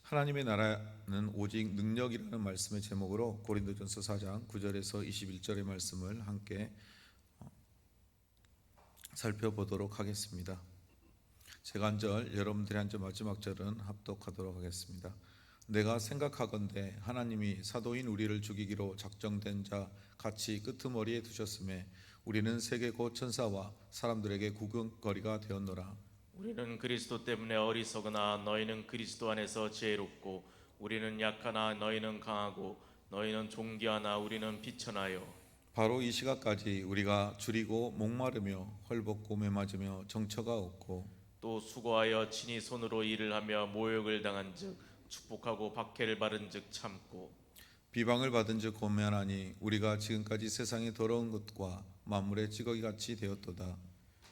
하나님의 나라는 오직 능력이라는 말씀의 제목으로 고린도전서 4장 9절에서 21절의 말씀을 함께 살펴보도록 하겠습니다. 제가 한 절, 여러분들이 한 절, 마지막 절은 합독하도록 하겠습니다. 내가 생각하건대 하나님이 사도인 우리를 죽이기로 작정된 자 같이 끄트머리에 두셨음에 우리는 세계 곧 천사와 사람들에게 구경거리가 되었노라. 우리는 그리스도 때문에 어리석으나 너희는 그리스도 안에서 지혜롭고 우리는 약하나 너희는 강하고 너희는 존귀하나 우리는 비천하여 바로 이 시각까지 우리가 줄이고 목마르며 헐벗고 매맞으며 정처가 없고 또 수고하여 친히 손으로 일을 하며 모욕을 당한즉 축복하고 박해를 받은즉 참고 비방을 받은즉 고면하니 우리가 지금까지 세상의 더러운 것과 만물의 찌꺼기같이 되었도다.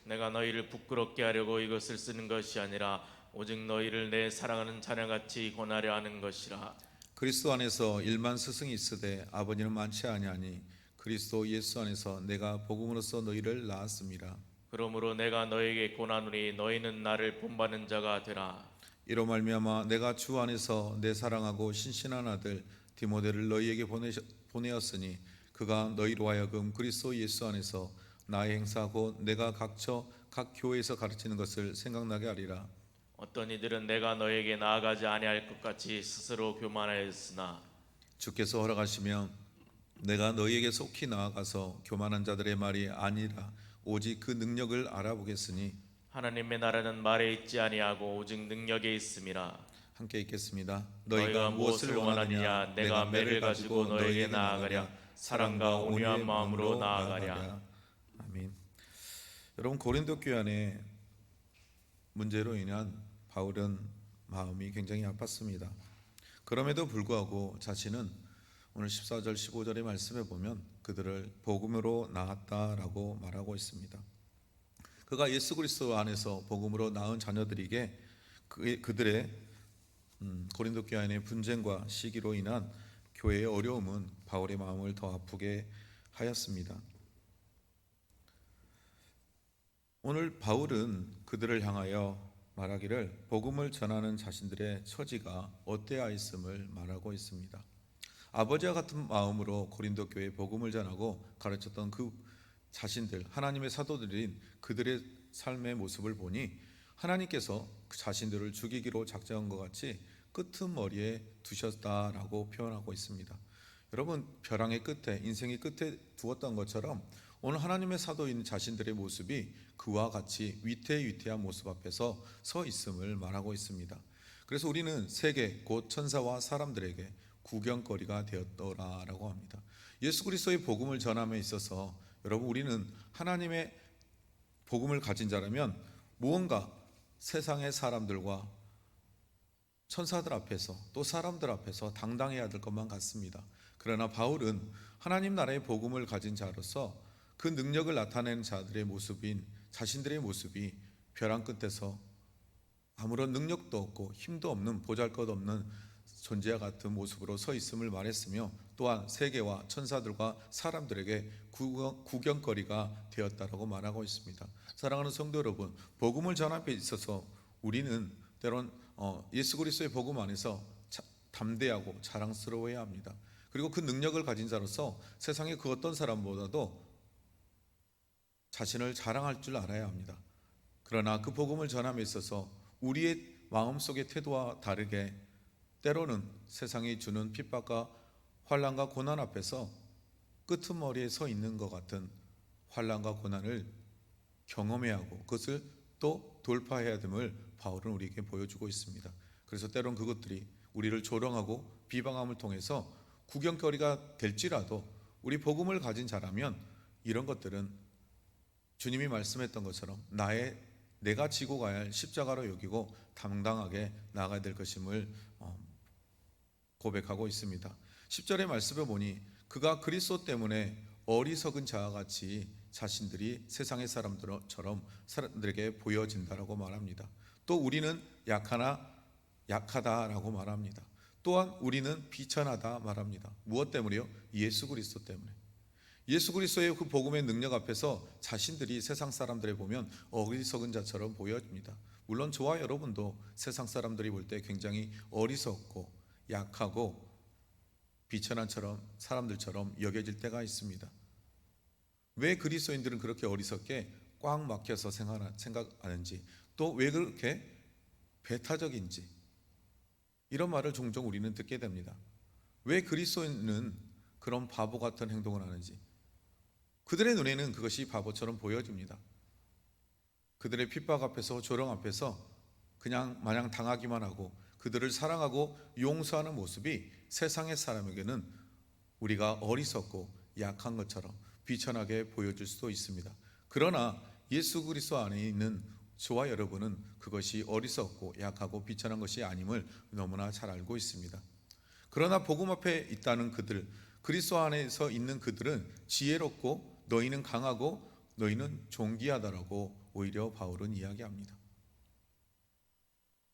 내가 너희를 부끄럽게 하려고 이것을 쓰는 것이 아니라 오직 너희를 내 사랑하는 자녀같이 권하려 하는 것이라. 그리스도 안에서 일만 스승이 있으되 아버지는 많지 아니하니 그리스도 예수 안에서 내가 복음으로써 너희를 낳았습니다. 그러므로 내가 너에게 권하노니 너희는 나를 본받는 자가 되라. 이로 말미암아 내가 주 안에서 내 사랑하고 신실한 아들 디모데를 너희에게 보내었으니 그가 너희로 하여금 그리스도 예수 안에서 나의 행사 곧 내가 각처 각 교회에서 가르치는 것을 생각나게 하리라. 어떤 이들은 내가 너에게 나아가지 아니할 것 같이 스스로 교만하였으나 주께서 허락하시면 내가 너희에게 속히 나아가서 교만한 자들의 말이 아니라 오직 그 능력을 알아보겠으니 하나님의 나라는 말에 있지 아니하고 오직 능력에 있음이라. 함께 읽겠습니다. 너희가 무엇을 원하느냐 내가 매를 가지고 너에게 나아가랴. 사랑과 온유한 마음으로 나아가랴. 아멘. 여러분, 고린도 교회 안에 문제로 인한 바울은 마음이 굉장히 아팠습니다. 그럼에도 불구하고 자신은 오늘 14절 15절의 말씀에 보면 그들을 복음으로 낳았다라고 말하고 있습니다. 그가 예수 그리스도 안에서 복음으로 낳은 자녀들에게 그들의 고린도 교회 안의 분쟁과 시기로 인한 교회의 어려움은 바울의 마음을 더 아프게 하였습니다. 오늘 바울은 그들을 향하여 말하기를 복음을 전하는 자신들의 처지가 어때하였음을 말하고 있습니다. 아버지와 같은 마음으로 고린도 교회에 복음을 전하고 가르쳤던 그 자신들, 하나님의 사도들인 그들의 삶의 모습을 보니 하나님께서 그 자신들을 죽이기로 작정한 것 같이 끄트머리에 두셨다라고 표현하고 있습니다. 여러분, 벼랑의 끝에, 인생의 끝에 두었던 것처럼 오늘 하나님의 사도인 자신들의 모습이 그와 같이 위태위태한 모습 앞에서 서 있음을 말하고 있습니다. 그래서 우리는 세계 곧 천사와 사람들에게 구경거리가 되었더라라고 합니다. 예수 그리스도의 복음을 전함에 있어서 여러분, 우리는 하나님의 복음을 가진 자라면 무언가 세상의 사람들과 천사들 앞에서 또 사람들 앞에서 당당해야 될 것만 같습니다. 그러나 바울은 하나님 나라의 복음을 가진 자로서 그 능력을 나타내는 자들의 모습인 자신들의 모습이 벼랑 끝에서 아무런 능력도 없고 힘도 없는 보잘것없는 존재와 같은 모습으로 서 있음을 말했으며 또한 세계와 천사들과 사람들에게 구경거리가 되었다라고 말하고 있습니다. 사랑하는 성도 여러분, 복음을 전함에 있어서 우리는 때론 예수 그리스도의 복음 안에서 담대하고 자랑스러워해야 합니다. 그리고 그 능력을 가진 자로서 세상의 그 어떤 사람보다도 자신을 자랑할 줄 알아야 합니다. 그러나 그 복음을 전함에 있어서 우리의 마음속의 태도와 다르게 때로는 세상이 주는 핍박과 환난과 고난 앞에서 끄트머리에 서 있는 것 같은 환난과 고난을 경험해야 하고 그것을 또 돌파해야 됨을 바울은 우리에게 보여주고 있습니다. 그래서 때론 그것들이 우리를 조롱하고 비방함을 통해서 구경거리가 될지라도 우리 복음을 가진 자라면 이런 것들은 주님이 말씀했던 것처럼 내가 지고 가야 할 십자가로 여기고 당당하게 나아가야 될 것임을 고백하고 있습니다. 10절의 말씀을 보니 그가 그리스도 때문에 어리석은 자와 같이 자신들이 세상의 사람들처럼 사람들에게 보여진다라고 말합니다. 또 우리는 약하다라고 말합니다. 또한 우리는 비천하다 말합니다. 무엇 때문에요? 예수 그리스도 때문에. 예수 그리스도의 그 복음의 능력 앞에서 자신들이 세상 사람들에 보면 어리석은 자처럼 보여집니다. 물론 저와 여러분도 세상 사람들이 볼 때 굉장히 어리석고 약하고 비천한 사람들처럼 여겨질 때가 있습니다. 왜 그리스도인들은 그렇게 어리석게 꽉 막혀서 생각하는지, 또 왜 그렇게 배타적인지, 이런 말을 종종 우리는 듣게 됩니다. 왜 그리스도인은 그런 바보 같은 행동을 하는지, 그들의 눈에는 그것이 바보처럼 보여집니다. 그들의 핍박 앞에서, 조롱 앞에서 그냥 마냥 당하기만 하고 그들을 사랑하고 용서하는 모습이 세상의 사람에게는 우리가 어리석고 약한 것처럼 비천하게 보여질 수도 있습니다. 그러나 예수 그리스도 안에 있는 저와 여러분은 그것이 어리석고 약하고 비천한 것이 아님을 너무나 잘 알고 있습니다. 그러나 복음 앞에 있다는 그들, 그리스도 안에서 있는 그들은 지혜롭고 너희는 강하고 너희는 존귀하다라고 오히려 바울은 이야기합니다.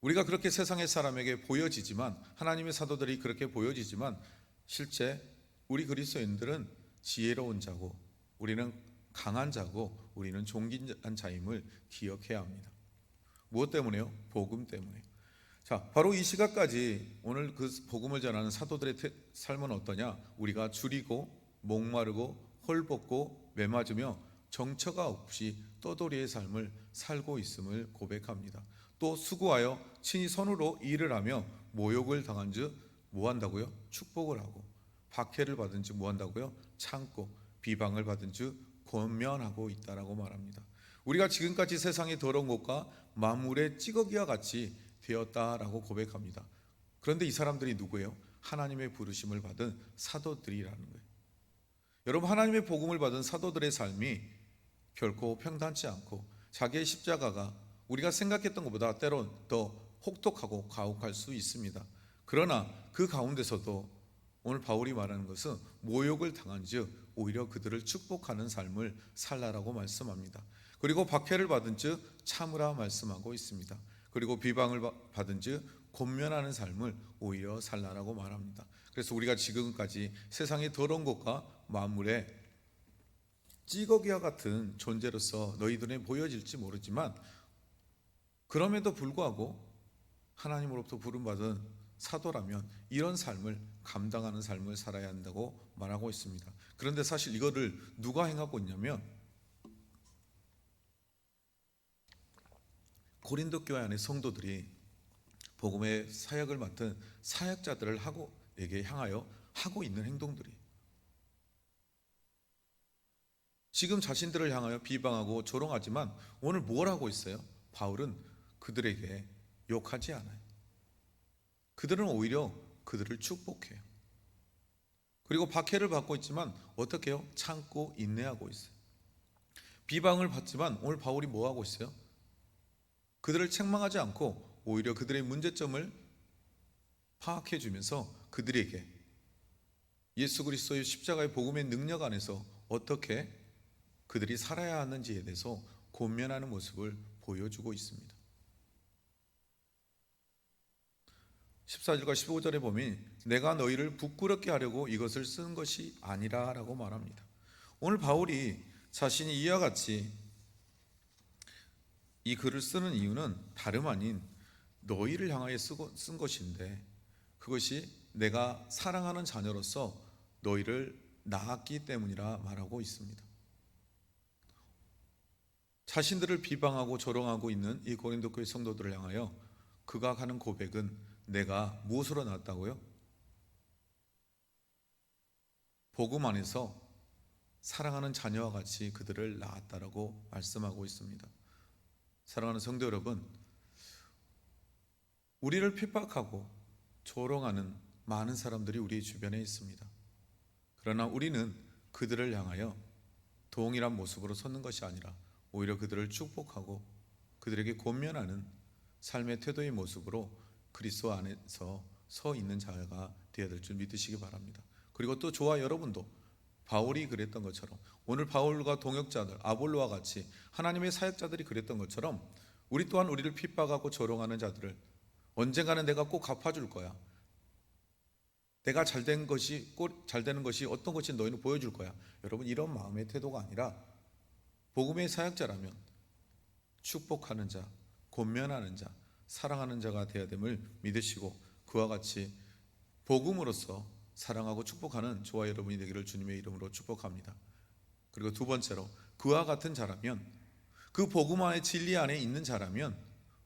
우리가 그렇게 세상의 사람에게 보여지지만, 하나님의 사도들이 그렇게 보여지지만, 실제 우리 그리스도인들은 지혜로운 자고 우리는 강한 자고 우리는 존귀한 자임을 기억해야 합니다. 무엇 때문에요? 복음 때문에. 자, 바로 이 시각까지 오늘 그 복음을 전하는 사도들의 삶은 어떠냐? 우리가 줄이고 목마르고 헐벗고 매맞으며 정처가 없이 떠돌이의 삶을 살고 있음을 고백합니다. 또 수고하여 친히 손으로 일을 하며 모욕을 당한 즉 뭐한다고요? 축복을 하고, 박해를 받은 즉 뭐한다고요? 참고, 비방을 받은 즉 권면하고 있다라고 말합니다. 우리가 지금까지 세상의 더러운 것과 만물의 찌꺼기와 같이 되었다라고 고백합니다. 그런데 이 사람들이 누구예요? 하나님의 부르심을 받은 사도들이라는 거예요. 여러분, 하나님의 복음을 받은 사도들의 삶이 결코 평탄치 않고 자기의 십자가가 우리가 생각했던 것보다 때론 더 혹독하고 가혹할 수 있습니다. 그러나 그 가운데서도 오늘 바울이 말하는 것은 모욕을 당한 즉 오히려 그들을 축복하는 삶을 살라라고 말씀합니다. 그리고 박해를 받은 즉 참으라 말씀하고 있습니다. 그리고 비방을 받은 즉 권면하는 삶을 오히려 살라라고 말합니다. 그래서 우리가 지금까지 세상의 더러운 것과 만물의 찌꺼기와 같은 존재로서 너희들에 보여질지 모르지만, 그럼에도 불구하고 하나님으로부터 부름받은 사도라면 이런 삶을 감당하는 삶을 살아야 한다고 말하고 있습니다. 그런데 사실 이거를 누가 행하고 있냐면 고린도 교회 안의 성도들이 복음의 사역을 맡은 사역자들을 에게 향하여 하고 있는 행동들이, 지금 자신들을 향하여 비방하고 조롱하지만 오늘 뭘 하고 있어요? 바울은 그들에게 욕하지 않아요. 그들은 오히려 그들을 축복해요. 그리고 박해를 받고 있지만 어떻게 해요? 참고 인내하고 있어요. 비방을 받지만 오늘 바울이 뭐 하고 있어요? 그들을 책망하지 않고 오히려 그들의 문제점을 파악해 주면서 그들에게 예수 그리스도의 십자가의 복음의 능력 안에서 어떻게 그들이 살아야 하는지에 대해서 권면하는 모습을 보여주고 있습니다. 14절과 15절에 보면 내가 너희를 부끄럽게 하려고 이것을 쓴 것이 아니라 라고 말합니다. 오늘 바울이 자신이 이와 같이 이 글을 쓰는 이유는 다름 아닌 너희를 향하여 쓴 것인데, 그것이 내가 사랑하는 자녀로서 너희를 낳았기 때문이라 말하고 있습니다. 자신들을 비방하고 조롱하고 있는 이 고린도 교회 성도들을 향하여 그가 하는 고백은 내가 무엇으로 낳았다고요? 복음 안에서 사랑하는 자녀와 같이 그들을 낳았다라고 말씀하고 있습니다. 사랑하는 성도 여러분, 우리를 핍박하고 조롱하는 많은 사람들이 우리 주변에 있습니다. 그러나 우리는 그들을 향하여 동일한 모습으로 섰는 것이 아니라 오히려 그들을 축복하고 그들에게 권면하는 삶의 태도의 모습으로 그리스도 안에서 서 있는 자가 되어야 될 줄 믿으시기 바랍니다. 그리고 또 저와 여러분도 바울이 그랬던 것처럼, 오늘 바울과 동역자들 아볼로와 같이 하나님의 사역자들이 그랬던 것처럼 우리 또한 우리를 핍박하고 조롱하는 자들을 언젠가는 내가 꼭 갚아줄 거야, 내가 잘된 것이 잘 되는 것이 어떤 것이 너희는 보여줄 거야. 여러분, 이런 마음의 태도가 아니라 복음의 사역자라면 축복하는 자, 권면하는 자, 사랑하는 자가 되어야 됨을 믿으시고 그와 같이 복음으로서 사랑하고 축복하는 저와 여러분이 되기를 주님의 이름으로 축복합니다. 그리고 두 번째로, 그와 같은 자라면, 그 복음 안에 진리 안에 있는 자라면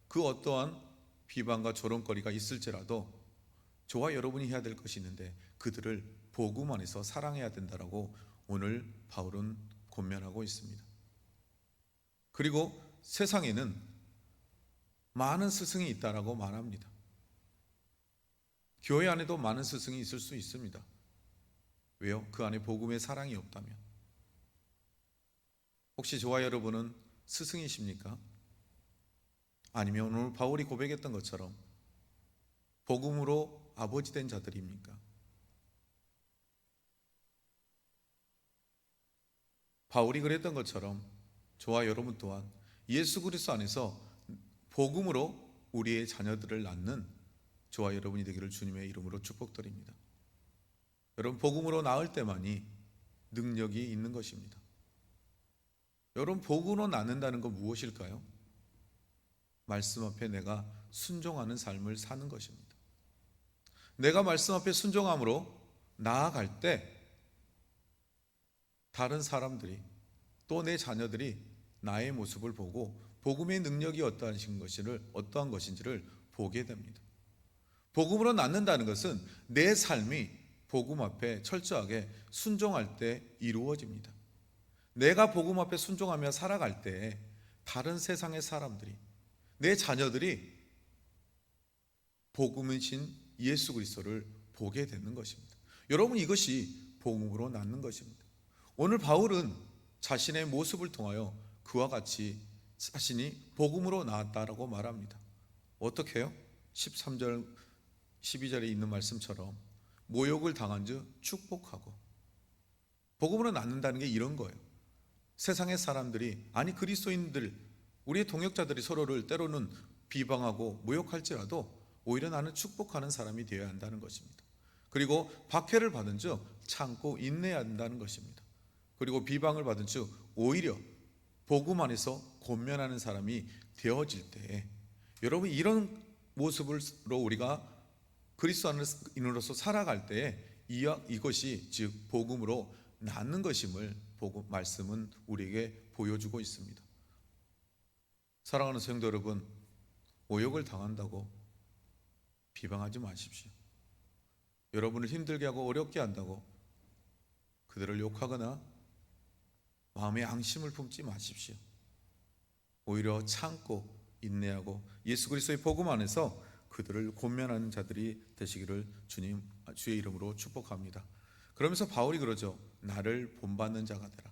그 어떠한 비방과 조롱거리가 있을지라도 저와 여러분이 해야 될 것이 있는데 그들을 복음 안에서 사랑해야 된다라고 오늘 바울은 권면하고 있습니다. 그리고 세상에는 많은 스승이 있다라고 말합니다. 교회 안에도 많은 스승이 있을 수 있습니다. 왜요? 그 안에 복음의 사랑이 없다면. 혹시 저와 여러분은 스승이십니까? 아니면 오늘 바울이 고백했던 것처럼 복음으로 아버지 된 자들입니까? 바울이 그랬던 것처럼 저와 여러분 또한 예수 그리스도 안에서 복음으로 우리의 자녀들을 낳는 저와 여러분이 되기를 주님의 이름으로 축복드립니다. 여러분, 복음으로 낳을 때만이 능력이 있는 것입니다. 여러분, 복음으로 낳는다는 건 무엇일까요? 말씀 앞에 내가 순종하는 삶을 사는 것입니다. 내가 말씀 앞에 순종함으로 나아갈 때 다른 사람들이 또 내 자녀들이 나의 모습을 보고 복음의 능력이 어떠한 것인지를 보게 됩니다. 복음으로 낳는다는 것은 내 삶이 복음 앞에 철저하게 순종할 때 이루어집니다. 내가 복음 앞에 순종하며 살아갈 때 다른 세상의 사람들이, 내 자녀들이 복음이신 예수 그리스도를 보게 되는 것입니다. 여러분, 이것이 복음으로 낳는 것입니다. 오늘 바울은 자신의 모습을 통하여 그와 같이 자신이 복음으로 낳았다라고 말합니다. 어떻게 해요? 13절 12절에 있는 말씀처럼 모욕을 당한 즉 축복하고. 복음으로 낳는다는 게 이런 거예요. 세상의 사람들이, 아니 그리스도인들, 우리의 동역자들이 서로를 때로는 비방하고 모욕할지라도 오히려 나는 축복하는 사람이 되어야 한다는 것입니다. 그리고 박해를 받은 즉 참고 인내해야 한다는 것입니다. 그리고 비방을 받은 즉 오히려 복음 안에서 권면하는 사람이 되어질 때, 여러분, 이런 모습으로 우리가 그리스도인으로서 살아갈 때에 이것이 즉 복음으로 낳는 것임을 말씀은 우리에게 보여주고 있습니다. 사랑하는 성도 여러분, 모욕을 당한다고 비방하지 마십시오. 여러분을 힘들게 하고 어렵게 한다고 그들을 욕하거나 마음에 앙심을 품지 마십시오. 오히려 참고 인내하고 예수 그리스도의 복음 안에서 그들을 권면하는 자들이 되시기를 주의 이름으로 축복합니다. 그러면서 바울이 그러죠. 나를 본받는 자가 되라.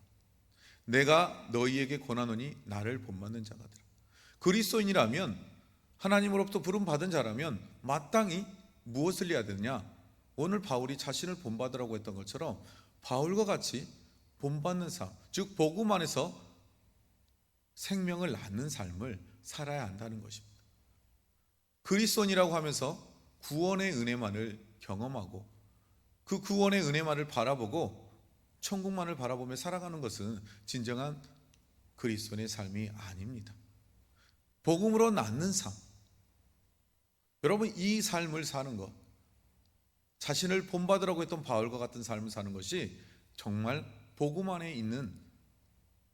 내가 너희에게 권하노니 나를 본받는 자가 되라. 그리스도인이라면, 하나님으로부터 부름받은 자라면 마땅히 무엇을 해야 되느냐? 오늘 바울이 자신을 본받으라고 했던 것처럼 바울과 같이 본받는 삶, 즉 복음 안에서 생명을 낳는 삶을 살아야 한다는 것입니다. 그리스도인이라고 하면서 구원의 은혜만을 경험하고 그 구원의 은혜만을 바라보고 천국만을 바라보며 살아가는 것은 진정한 그리스도인의 삶이 아닙니다. 복음으로 낳는 삶, 여러분, 이 삶을 사는 것, 자신을 본받으라고 했던 바울과 같은 삶을 사는 것이 정말 복음 안에 있는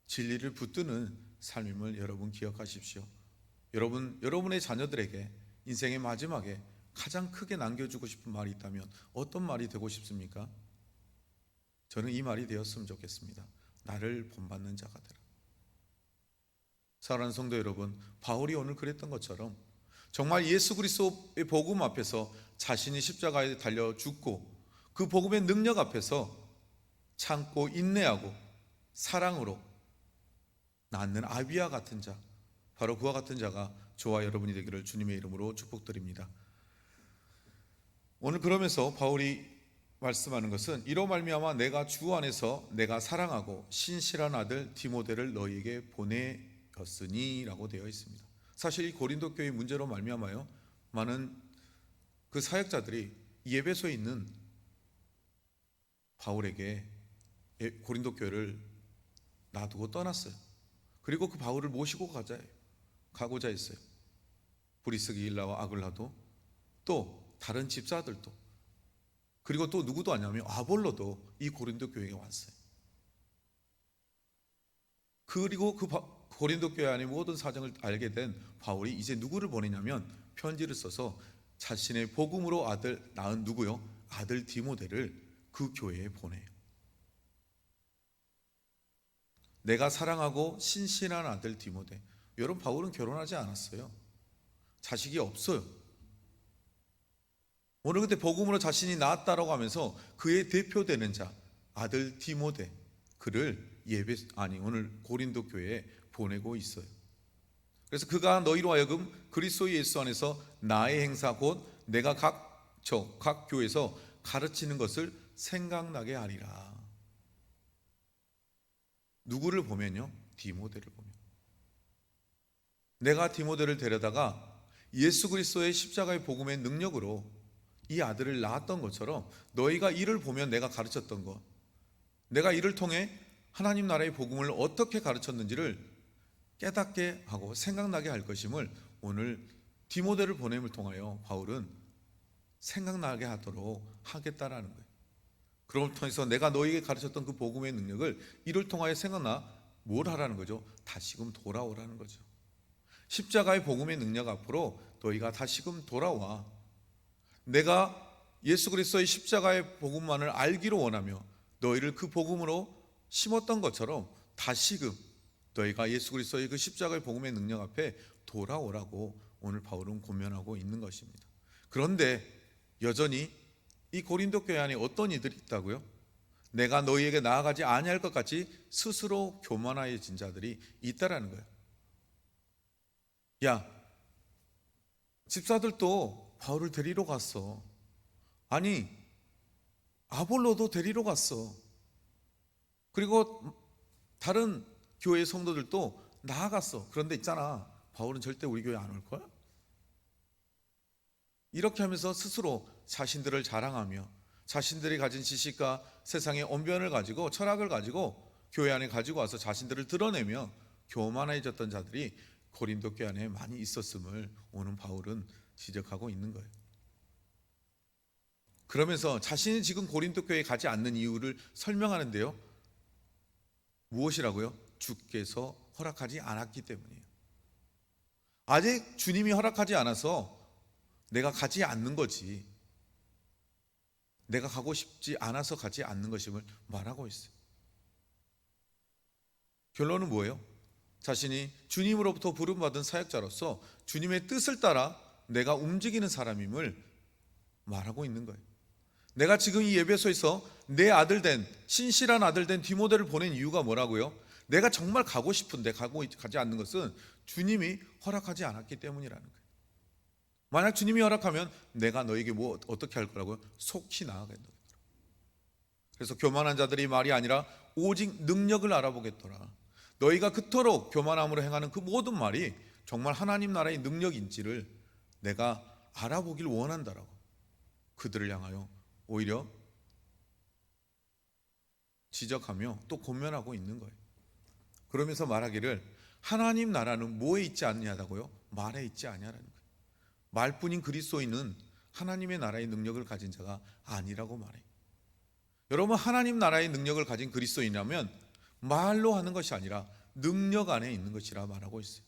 진리를 붙드는 삶임을 여러분 기억하십시오. 여러분의 자녀들에게 인생의 마지막에 가장 크게 남겨주고 싶은 말이 있다면 어떤 말이 되고 싶습니까? 저는 이 말이 되었으면 좋겠습니다. 나를 본받는 자가 되라. 사랑하는 성도 여러분, 바울이 오늘 그랬던 것처럼 정말 예수 그리스도의 복음 앞에서 자신이 십자가에 달려 죽고 그 복음의 능력 앞에서 참고 인내하고 사랑으로 낳는 아비와 같은 자, 바로 그와 같은 자가 저와 여러분이 되기를 주님의 이름으로 축복드립니다. 오늘 그러면서 바울이 말씀하는 것은 이로 말미암아 내가 주 안에서 내가 사랑하고 신실한 아들 디모데를 너희에게 보내었으니 라고 되어 있습니다. 사실 이 고린도 교회 문제로 말미암아요 많은 그 사역자들이 예배소에 있는 바울에게 고린도 교회를 놔두고 떠났어요. 그리고 그 바울을 모시고 가고자 했어요. 브리스길라와 아글라도, 또 다른 집사들도, 그리고 또 누구도 아니냐면 아볼로도 이 고린도 교회에 왔어요. 그리고 그 고린도 교회 안의 모든 사정을 알게 된 바울이 이제 누구를 보내냐면 편지를 써서 자신의 복음으로 낳은 누구요? 아들 디모데를 그 교회에 보내요. 내가 사랑하고 신실한 아들 디모데. 여러분, 바울은 결혼하지 않았어요. 자식이 없어요. 오늘 근데 복음으로 자신이 낳았다라고 하면서 그의 대표되는 자 아들 디모데, 그를 오늘 고린도 교회에 보내고 있어요. 그래서 그가 너희로 하여금 그리스도 예수 안에서 나의 행사 곧 내가 각 교회에서 가르치는 것을 생각나게 하리라. 누구를 보면요? 디모데를 보면. 내가 디모데를 데려다가 예수 그리스도의 십자가의 복음의 능력으로 이 아들을 낳았던 것처럼 너희가 이를 보면 내가 가르쳤던 것, 내가 이를 통해 하나님 나라의 복음을 어떻게 가르쳤는지를 깨닫게 하고 생각나게 할 것임을 오늘 디모데를 보냄을 통하여 바울은 생각나게 하도록 하겠다라는 거예요. 그걸 통해서 내가 너희에게 가르쳤던 그 복음의 능력을 이를 통하여 생각나 뭘 하라는 거죠? 다시금 돌아오라는 거죠. 십자가의 복음의 능력 앞으로 너희가 다시금 돌아와 내가 예수 그리스도의 십자가의 복음만을 알기로 원하며 너희를 그 복음으로 심었던 것처럼 다시금 너희가 예수 그리스도의 그 십자가의 복음의 능력 앞에 돌아오라고 오늘 바울은 권면하고 있는 것입니다. 그런데 여전히 이 고린도 교회 안에 어떤 이들이 있다고요? 내가 너희에게 나아가지 아니할 것 같이 스스로 교만해진 자들이 있다라는 거예요. 야, 집사들도 바울을 데리러 갔어. 아니, 아볼로도 데리러 갔어. 그리고 다른 교회 성도들도 나아갔어. 그런데 있잖아, 바울은 절대 우리 교회 안 올 거야? 이렇게 하면서 스스로 자신들을 자랑하며 자신들이 가진 지식과 세상의 언변을 가지고 철학을 가지고 교회 안에 가지고 와서 자신들을 드러내며 교만해졌던 자들이 고린도 교회 안에 많이 있었음을 오늘 바울은 지적하고 있는 거예요. 그러면서 자신이 지금 고린도 교회에 가지 않는 이유를 설명하는데요. 무엇이라고요? 주께서 허락하지 않았기 때문이에요. 아직 주님이 허락하지 않아서 내가 가지 않는 거지, 내가 가고 싶지 않아서 가지 않는 것임을 말하고 있어요. 결론은 뭐예요? 자신이 주님으로부터 부름받은 사역자로서 주님의 뜻을 따라 내가 움직이는 사람임을 말하고 있는 거예요. 내가 지금 이 예배소에서 내 아들 된, 신실한 아들 된 디모데를 보낸 이유가 뭐라고요? 내가 정말 가고 싶은데 가지 않는 것은 주님이 허락하지 않았기 때문이라는 거예요. 만약 주님이 허락하면 내가 너에게 어떻게 할 거라고요? 속히 나아가겠다. 그래서 교만한 자들이 말이 아니라 오직 능력을 알아보겠더라. 너희가 그토록 교만함으로 행하는 그 모든 말이 정말 하나님 나라의 능력인지를 내가 알아보길 원한다라고 그들을 향하여 오히려 지적하며 또 권면하고 있는 거예요. 그러면서 말하기를 하나님 나라는 뭐에 있지 않냐다고요? 말에 있지 않냐라는 거예요. 말뿐인 그리스도인은 하나님의 나라의 능력을 가진 자가 아니라고 말해요. 여러분, 하나님 나라의 능력을 가진 그리스도인이라면 말로 하는 것이 아니라 능력 안에 있는 것이라 말하고 있어요.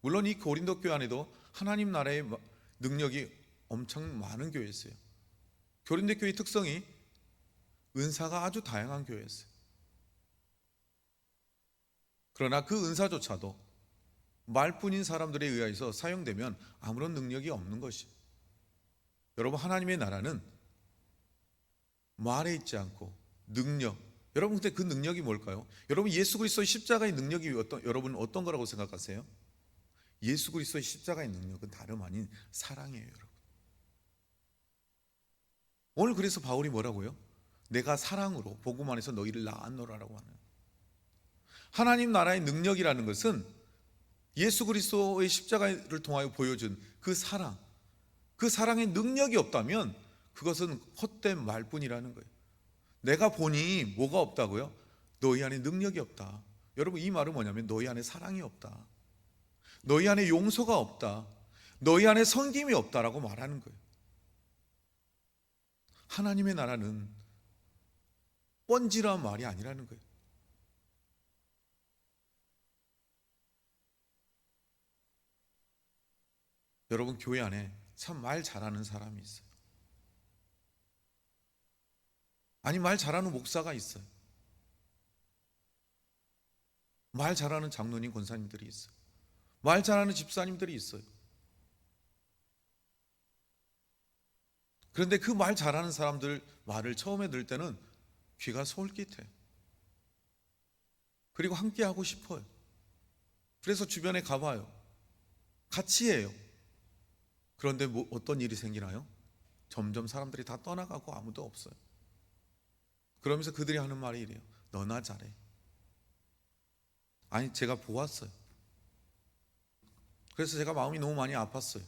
물론 이 고린도 교회 안에도 하나님 나라의 능력이 엄청 많은 교회였어요. 고린도 교회의 특성이 은사가 아주 다양한 교회였어요. 그러나 그 은사조차도 말뿐인 사람들에 의해서 사용되면 아무런 능력이 없는 것이에요. 여러분, 하나님의 나라는 말에 있지 않고 능력. 여러분, 근데 그 능력이 뭘까요? 여러분, 예수 그리스도의 십자가의 능력이 여러분은 어떤 거라고 생각하세요? 예수 그리스도의 십자가의 능력은 다름 아닌 사랑이에요, 여러분. 오늘 그래서 바울이 뭐라고요? 내가 사랑으로 복음 안에서 너희를 낳았노라라고 하는, 하나님 나라의 능력이라는 것은 예수 그리스도의 십자가를 통하여 보여준 그 사랑, 그 사랑의 능력이 없다면 그것은 헛된 말뿐이라는 거예요. 내가 보니 뭐가 없다고요? 너희 안에 능력이 없다. 여러분, 이 말은 뭐냐면 너희 안에 사랑이 없다, 너희 안에 용서가 없다, 너희 안에 섬김이 없다라고 말하는 거예요. 하나님의 나라는 뻔질한 말이 아니라는 거예요. 여러분, 교회 안에 참 말 잘하는 사람이 있어요. 아니, 말 잘하는 목사가 있어요. 말 잘하는 장로님, 권사님들이 있어요. 말 잘하는 집사님들이 있어요. 그런데 그 말 잘하는 사람들 말을 처음에 들을 때는 귀가 솔깃해요. 그리고 함께 하고 싶어요. 그래서 주변에 가봐요. 같이 해요. 그런데 어떤 일이 생기나요? 점점 사람들이 다 떠나가고 아무도 없어요. 그러면서 그들이 하는 말이 이래요. 너나 잘해. 아니, 제가 보았어요. 그래서 제가 마음이 너무 많이 아팠어요.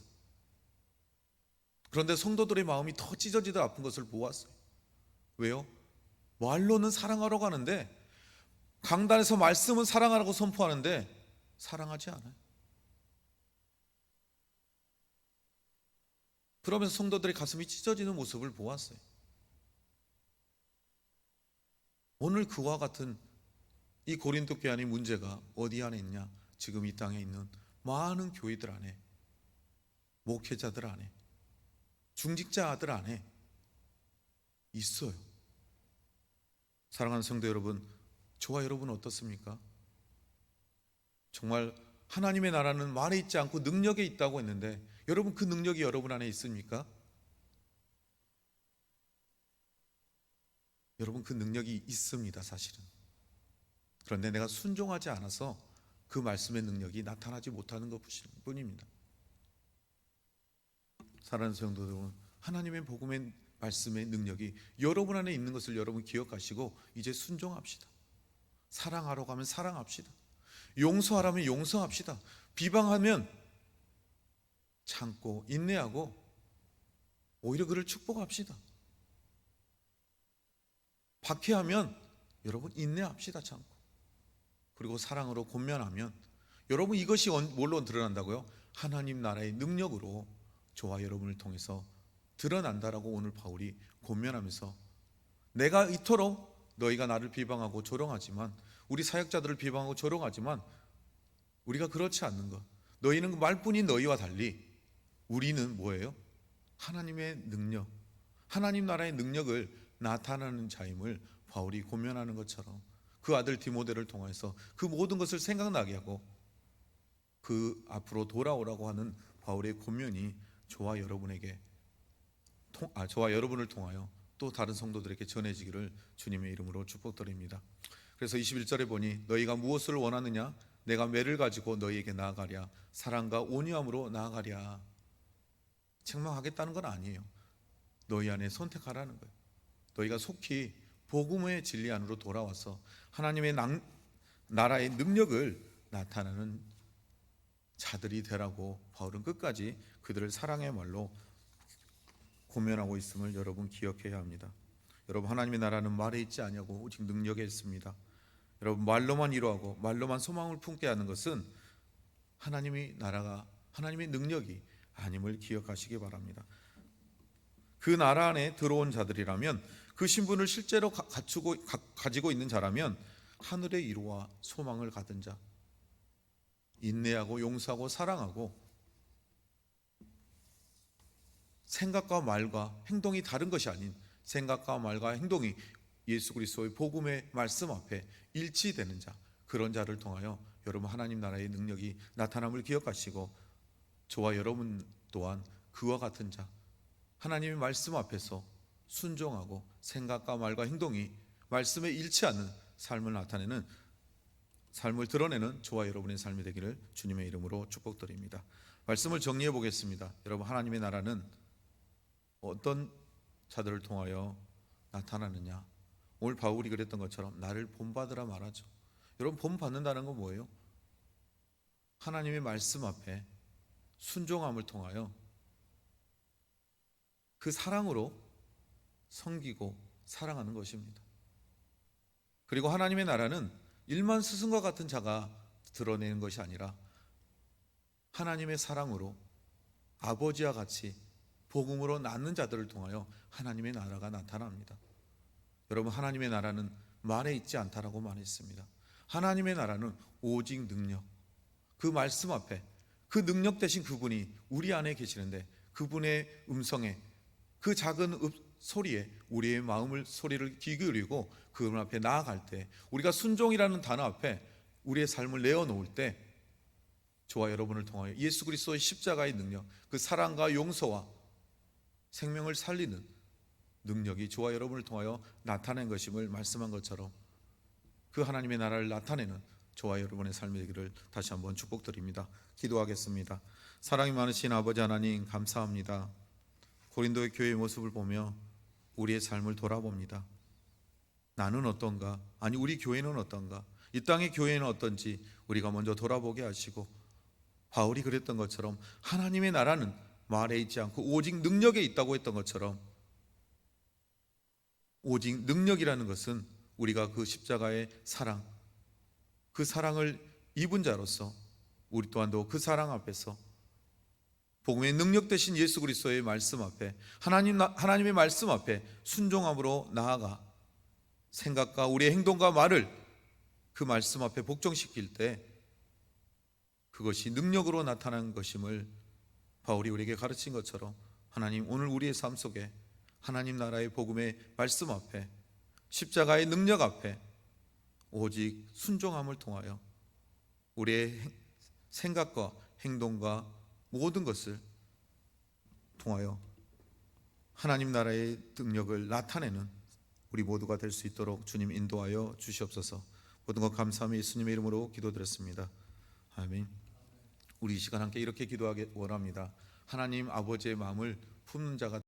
그런데 성도들의 마음이 더 찢어지듯 아픈 것을 보았어요. 왜요? 말로는 사랑하러 가는데, 강단에서 말씀은 사랑하라고 선포하는데 사랑하지 않아요. 그러면서 성도들의 가슴이 찢어지는 모습을 보았어요. 오늘 그와 같은 이 고린도 교회 안의 문제가 어디 안에 있냐? 지금 이 땅에 있는 많은 교회들 안에, 목회자들 안에, 중직자들 안에 있어요. 사랑하는 성도 여러분, 저와 여러분 어떻습니까? 정말 하나님의 나라는 말에 있지 않고 능력에 있다고 했는데, 여러분, 그 능력이 여러분 안에 있습니까? 여러분, 그 능력이 있습니다, 사실은. 그런데 내가 순종하지 않아서 그 말씀의 능력이 나타나지 못하는 것뿐입니다. 사랑하는 성도 여러분, 하나님의 복음의 말씀의 능력이 여러분 안에 있는 것을 여러분 기억하시고 이제 순종합시다. 사랑하러 가면 사랑합시다. 용서하라면 용서합시다. 비방하면 참고 인내하고 오히려 그를 축복합시다. 박해하면 여러분 인내합시다. 참고. 그리고 사랑으로 권면하면 여러분, 이것이 뭘로 드러난다고요? 하나님 나라의 능력으로 저와 여러분을 통해서 드러난다라고 오늘 바울이 권면하면서, 내가 이토록 너희가 나를 비방하고 조롱하지만, 우리 사역자들을 비방하고 조롱하지만 우리가 그렇지 않는 것, 너희는 말뿐인 너희와 달리 우리는 뭐예요? 하나님의 능력, 하나님 나라의 능력을 나타나는 자임을 바울이 권면하는 것처럼 그 아들 디모데를 통해서 그 모든 것을 생각나게 하고 그 앞으로 돌아오라고 하는 바울의 권면이 저와 여러분을 통하여 또 다른 성도들에게 전해지기를 주님의 이름으로 축복드립니다. 그래서 21절에 보니 너희가 무엇을 원하느냐? 내가 매를 가지고 너희에게 나아가랴. 사랑과 온유함으로 나아가랴. 책망하겠다는 건 아니에요. 너희 안에 선택하라는 거예요. 너희가 속히 복음의 진리 안으로 돌아와서 하나님의 나라의 능력을 나타내는 자들이 되라고 바울은 끝까지 그들을 사랑의 말로 고면하고 있음을 여러분 기억해야 합니다. 여러분, 하나님의 나라는 말에 있지 아니하고 오직 능력에 있습니다. 여러분, 말로만 이루하고 말로만 소망을 품게 하는 것은 하나님의 나라가, 하나님의 능력이 아님을 기억하시기 바랍니다. 그 나라 안에 들어온 자들이라면, 그 신분을 실제로 가지고 있는 자라면 하늘의 이루와 소망을 가진 자, 인내하고 용서하고 사랑하고 생각과 말과 행동이 다른 것이 아닌 생각과 말과 행동이 예수 그리스도의 복음의 말씀 앞에 일치되는 자, 그런 자를 통하여 여러분 하나님 나라의 능력이 나타남을 기억하시고 저와 여러분 또한 그와 같은 자, 하나님의 말씀 앞에서 순종하고 생각과 말과 행동이 말씀에 일치하는 삶을 나타내는, 삶을 드러내는 저와 여러분의 삶이 되기를 주님의 이름으로 축복드립니다. 말씀을 정리해 보겠습니다. 여러분, 하나님의 나라는 어떤 자들을 통하여 나타나느냐? 오늘 바울이 그랬던 것처럼 나를 본받으라 말하죠. 여러분, 본받는다는 건 뭐예요? 하나님의 말씀 앞에 순종함을 통하여 그 사랑으로 섬기고 사랑하는 것입니다. 그리고 하나님의 나라는 일만 스승과 같은 자가 드러내는 것이 아니라 하나님의 사랑으로 아버지와 같이 복음으로 낳는 자들을 통하여 하나님의 나라가 나타납니다. 여러분, 하나님의 나라는 말에 있지 않다라고 말했습니다. 하나님의 나라는 오직 능력, 그 말씀 앞에 그 능력 되신 그분이 우리 안에 계시는데 그분의 음성에, 그 작은 소리에 우리의 마음을 소리를 귀 기울이고 그분 앞에 나아갈 때, 우리가 순종이라는 단어 앞에 우리의 삶을 내어놓을 때, 저와 여러분을 통하여 예수 그리스도의 십자가의 능력, 그 사랑과 용서와 생명을 살리는 능력이 저와 여러분을 통하여 나타낸 것임을 말씀한 것처럼 그 하나님의 나라를 나타내는 저와 여러분의 삶이 되기를 다시 한번 축복드립니다. 기도하겠습니다. 사랑이 많으신 아버지 하나님, 감사합니다. 고린도의 교회의 모습을 보며 우리의 삶을 돌아봅니다. 나는 어떤가? 아니, 우리 교회는 어떤가? 이 땅의 교회는 어떤지 우리가 먼저 돌아보게 하시고, 바울이 그랬던 것처럼 하나님의 나라는 말에 있지 않고 오직 능력에 있다고 했던 것처럼, 오직 능력이라는 것은 우리가 그 십자가의 사랑, 그 사랑을 입은 자로서 우리 또한도 그 사랑 앞에서 복음의 능력 되신 예수 그리스도의 말씀 앞에, 하나님의 말씀 앞에 순종함으로 나아가 생각과 우리의 행동과 말을 그 말씀 앞에 복종시킬 때 그것이 능력으로 나타난 것임을 바울이 우리에게 가르친 것처럼, 하나님, 오늘 우리의 삶 속에 하나님 나라의 복음의 말씀 앞에, 십자가의 능력 앞에 오직 순종함을 통하여 우리의 생각과 행동과 모든 것을 통하여 하나님 나라의 능력을 나타내는 우리 모두가 될 수 있도록 주님 인도하여 주시옵소서. 모든 것 감사하며 예수님의 이름으로 기도드렸습니다. 아멘. 우리 이 시간 함께 이렇게 기도하기 원합니다. 하나님 아버지의 마음을 품는 자가